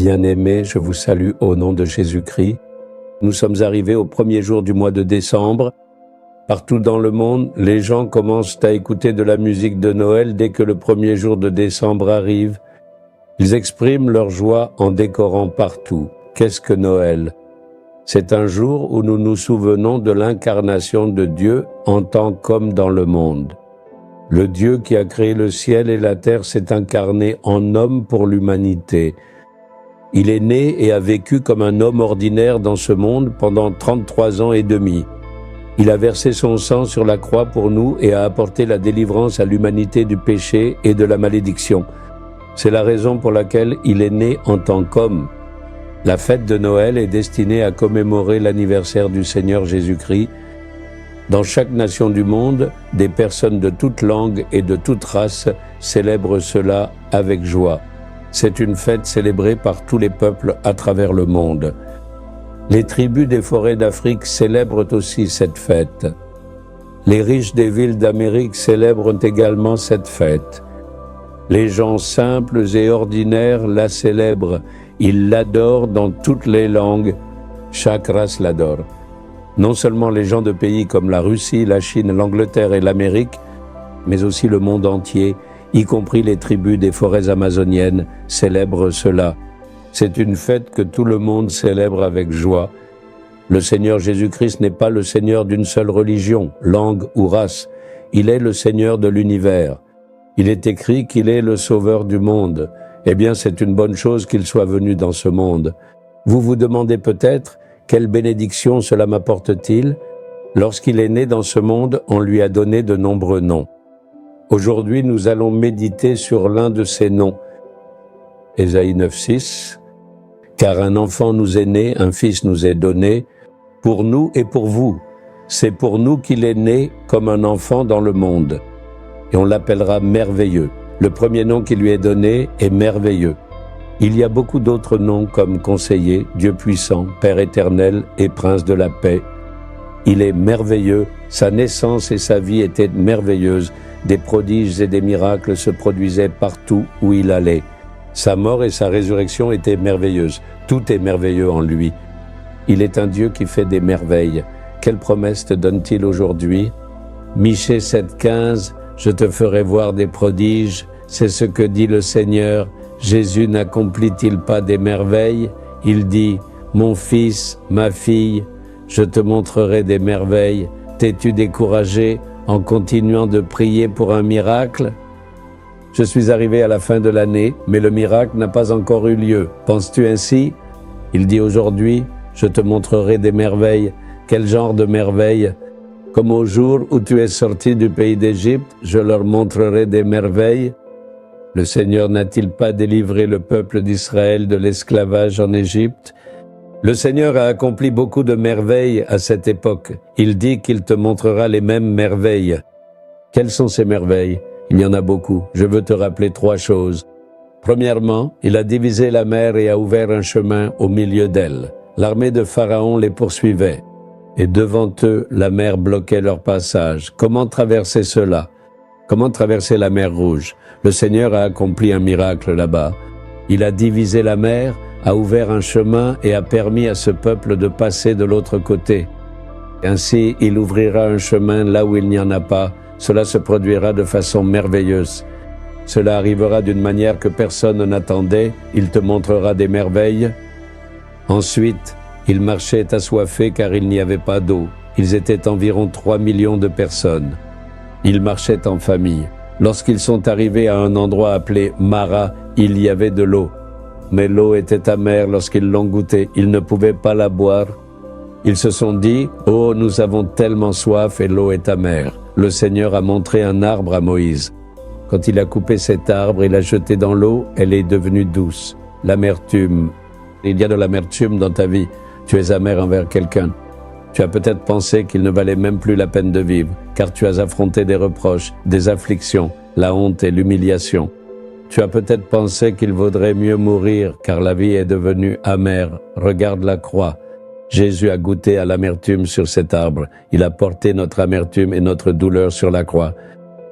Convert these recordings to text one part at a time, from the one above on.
Bien-aimés, je vous salue au nom de Jésus-Christ. Nous sommes arrivés au premier jour du mois de décembre. Partout dans le monde, les gens commencent à écouter de la musique de Noël dès que le premier jour de décembre arrive. Ils expriment leur joie en décorant partout. Qu'est-ce que Noël? C'est un jour où nous nous souvenons de l'incarnation de Dieu en tant qu'homme dans le monde. Le Dieu qui a créé le ciel et la terre s'est incarné en homme pour l'humanité. Il est né et a vécu comme un homme ordinaire dans ce monde pendant 33 ans et demi. Il a versé son sang sur la croix pour nous et a apporté la délivrance à l'humanité du péché et de la malédiction. C'est la raison pour laquelle il est né en tant qu'homme. La fête de Noël est destinée à commémorer l'anniversaire du Seigneur Jésus-Christ. Dans chaque nation du monde, des personnes de toute langue et de toute race célèbrent cela avec joie. C'est une fête célébrée par tous les peuples à travers le monde. Les tribus des forêts d'Afrique célèbrent aussi cette fête. Les riches des villes d'Amérique célèbrent également cette fête. Les gens simples et ordinaires la célèbrent. Ils l'adorent dans toutes les langues. Chaque race l'adore. Non seulement les gens de pays comme la Russie, la Chine, l'Angleterre et l'Amérique, mais aussi le monde entier, y compris les tribus des forêts amazoniennes, célèbrent cela. C'est une fête que tout le monde célèbre avec joie. Le Seigneur Jésus-Christ n'est pas le Seigneur d'une seule religion, langue ou race. Il est le Seigneur de l'univers. Il est écrit qu'il est le Sauveur du monde. Eh bien, c'est une bonne chose qu'il soit venu dans ce monde. Vous vous demandez peut-être, quelle bénédiction cela m'apporte-t-il? Lorsqu'il est né dans ce monde, on lui a donné de nombreux noms. Aujourd'hui, nous allons méditer sur l'un de ces noms. Ésaïe 9:6. Car un enfant nous est né, un fils nous est donné, pour nous et pour vous. C'est pour nous qu'il est né comme un enfant dans le monde. Et on l'appellera merveilleux. Le premier nom qui lui est donné est merveilleux. Il y a beaucoup d'autres noms comme conseiller, Dieu puissant, Père éternel et prince de la paix. Il est merveilleux, sa naissance et sa vie étaient merveilleuses, des prodiges et des miracles se produisaient partout où il allait. Sa mort et sa résurrection étaient merveilleuses, tout est merveilleux en lui. Il est un Dieu qui fait des merveilles. Quelle promesse te donne-t-il aujourd'hui? Michée 7,15, je te ferai voir des prodiges, c'est ce que dit le Seigneur. Jésus n'accomplit-il pas des merveilles? Il dit, mon fils, ma fille, je te montrerai des merveilles. T'es-tu découragé en continuant de prier pour un miracle? Je suis arrivé à la fin de l'année, mais le miracle n'a pas encore eu lieu. Penses-tu ainsi? Il dit aujourd'hui, je te montrerai des merveilles. Quel genre de merveilles? Comme au jour où tu es sorti du pays d'Égypte, je leur montrerai des merveilles. Le Seigneur n'a-t-il pas délivré le peuple d'Israël de l'esclavage en Égypte? Le Seigneur a accompli beaucoup de merveilles à cette époque. Il dit qu'il te montrera les mêmes merveilles. Quelles sont ces merveilles? Il y en a beaucoup. Je veux te rappeler 3 choses. Premièrement, il a divisé la mer et a ouvert un chemin au milieu d'elle. L'armée de Pharaon les poursuivait. Et devant eux, la mer bloquait leur passage. Comment traverser cela? Comment traverser la mer Rouge? Le Seigneur a accompli un miracle là-bas. Il a divisé la mer, a ouvert un chemin et a permis à ce peuple de passer de l'autre côté. Ainsi, il ouvrira un chemin là où il n'y en a pas. Cela se produira de façon merveilleuse. Cela arrivera d'une manière que personne n'attendait. Il te montrera des merveilles. Ensuite, ils marchaient assoiffés car il n'y avait pas d'eau. Ils étaient environ 3 millions de personnes. Ils marchaient en famille. Lorsqu'ils sont arrivés à un endroit appelé Mara, il y avait de l'eau. Mais l'eau était amère lorsqu'ils l'ont goûtée. Ils ne pouvaient pas la boire. Ils se sont dit, « Oh, nous avons tellement soif et l'eau est amère. » Le Seigneur a montré un arbre à Moïse. Quand il a coupé cet arbre et l'a jeté dans l'eau, elle est devenue douce. L'amertume. Il y a de l'amertume dans ta vie. Tu es amer envers quelqu'un. Tu as peut-être pensé qu'il ne valait même plus la peine de vivre, car tu as affronté des reproches, des afflictions, la honte et l'humiliation. Tu as peut-être pensé qu'il vaudrait mieux mourir, car la vie est devenue amère. Regarde la croix. Jésus a goûté à l'amertume sur cet arbre. Il a porté notre amertume et notre douleur sur la croix.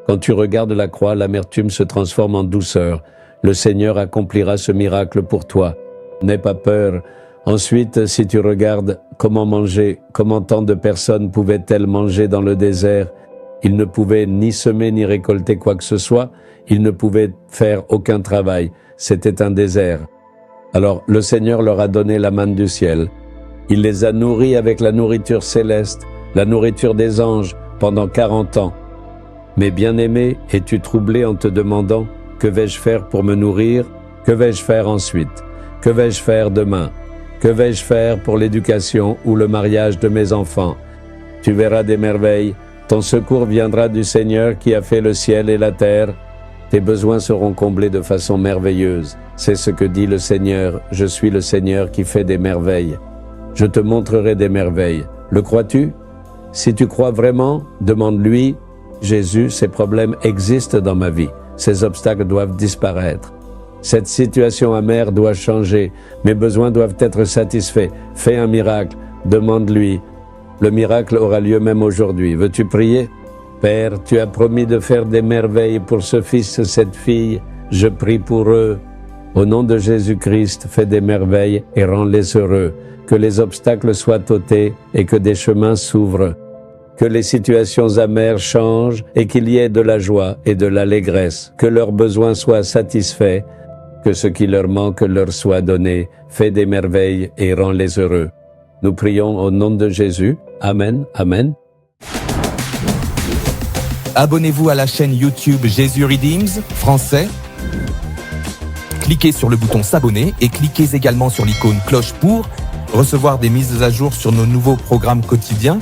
Quand tu regardes la croix, l'amertume se transforme en douceur. Le Seigneur accomplira ce miracle pour toi. N'aie pas peur. Ensuite, si tu regardes comment manger, comment tant de personnes pouvaient-elles manger dans le désert? Ils ne pouvaient ni semer ni récolter quoi que ce soit, ils ne pouvaient faire aucun travail. C'était un désert. Alors le Seigneur leur a donné la manne du ciel. Il les a nourris avec la nourriture céleste, la nourriture des anges, pendant 40 ans. Mais bien-aimé, es-tu troublé en te demandant « Que vais-je faire pour me nourrir? Que vais-je faire ensuite? Que vais-je faire demain? Que vais-je faire pour l'éducation ou le mariage de mes enfants? » Tu verras des merveilles. Ton secours viendra du Seigneur qui a fait le ciel et la terre. Tes besoins seront comblés de façon merveilleuse. C'est ce que dit le Seigneur. Je suis le Seigneur qui fait des merveilles. Je te montrerai des merveilles. Le crois-tu? Si tu crois vraiment, demande-lui, Jésus, ces problèmes existent dans ma vie. Ces obstacles doivent disparaître. Cette situation amère doit changer. Mes besoins doivent être satisfaits. Fais un miracle. Demande-lui. Le miracle aura lieu même aujourd'hui. Veux-tu prier? Père, tu as promis de faire des merveilles pour ce fils, cette fille. Je prie pour eux. Au nom de Jésus-Christ, fais des merveilles et rends-les heureux. Que les obstacles soient ôtés et que des chemins s'ouvrent. Que les situations amères changent et qu'il y ait de la joie et de l'allégresse. Que leurs besoins soient satisfaits. Que ce qui leur manque leur soit donné. Fais des merveilles et rends-les heureux. Nous prions au nom de Jésus. Amen. Amen. Abonnez-vous à la chaîne YouTube Jésus Redeems français. Cliquez sur le bouton s'abonner et cliquez également sur l'icône cloche pour recevoir des mises à jour sur nos nouveaux programmes quotidiens.